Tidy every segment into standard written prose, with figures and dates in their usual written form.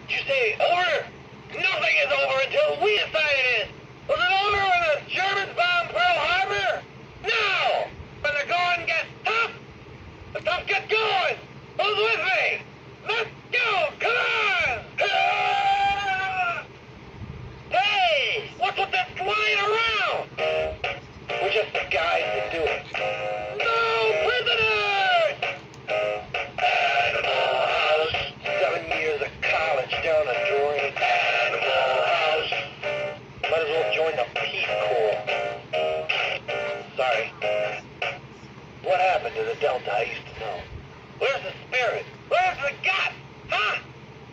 Did you say over? Nothing is over until we decide it is. Was it over when the Germans bombed Pearl Harbor? No! When the going gets tough, the tough get going. Who's with me? Let's go! Come on! Hey! What's with this flying around? We're just the guys that do it. No prisoners! Animal House. 7 years of college down the drain. Animal House. Might as well join the Peace Corps. Sorry. What happened to the Delta I used to know? Where's the spirit? Where's the gut? Huh?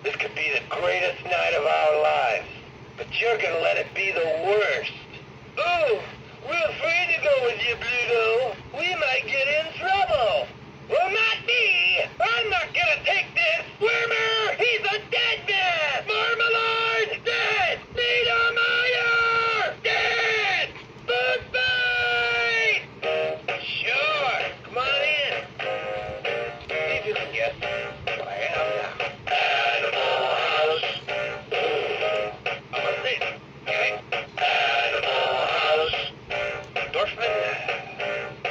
This could be the greatest night of our lives. But you're gonna let it be the worst. Oh, we're afraid to go with you, Bluto. We might get in trouble. Well, not me. I'm not gonna take this. Wormer, he's a dead man. Marmalade, dead. Niedermeyer, dead. Goodbye. Sure, come on in. See if you can guess what I am now. Animal House. I'm gonna say it. Okay? Animal House. Dorfman,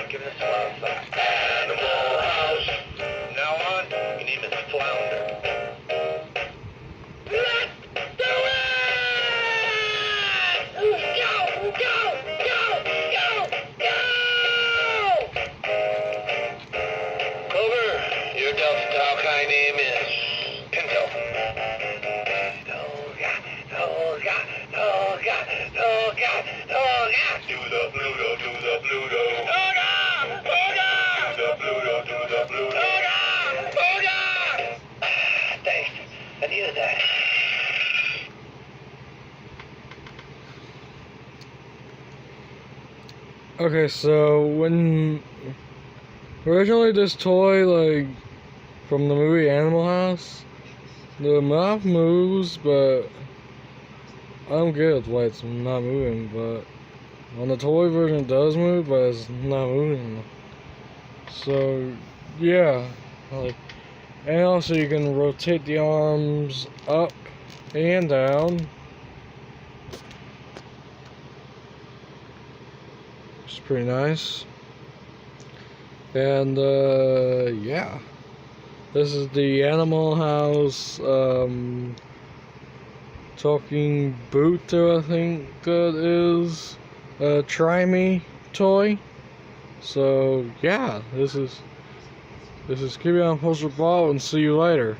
give this a lot of thought. Animal House. From now on, your name is Flounder. Let's do it! Go! Go! Go! Go! Go! Clover, your Delta Taukai name is Pinto. Toga, Toga, Toga, Toga, Toga. Do the Bluto, do the Bluto. Toga! Toga! Do the Bluto, do the Bluto. Toga! Toga! Thanks. I needed that. Okay, so when originally this toy, like from the movie Animal House, the mouth moves, but I don't get why it's not moving. But on the toy version, it does move, but it's not moving. So yeah, like, and also you can rotate the arms up and down. It's pretty nice. And yeah, this is the Animal House talking Bluto, I think that is Try Me toy. So yeah, this is Keeping on Poster Ball, and see you later.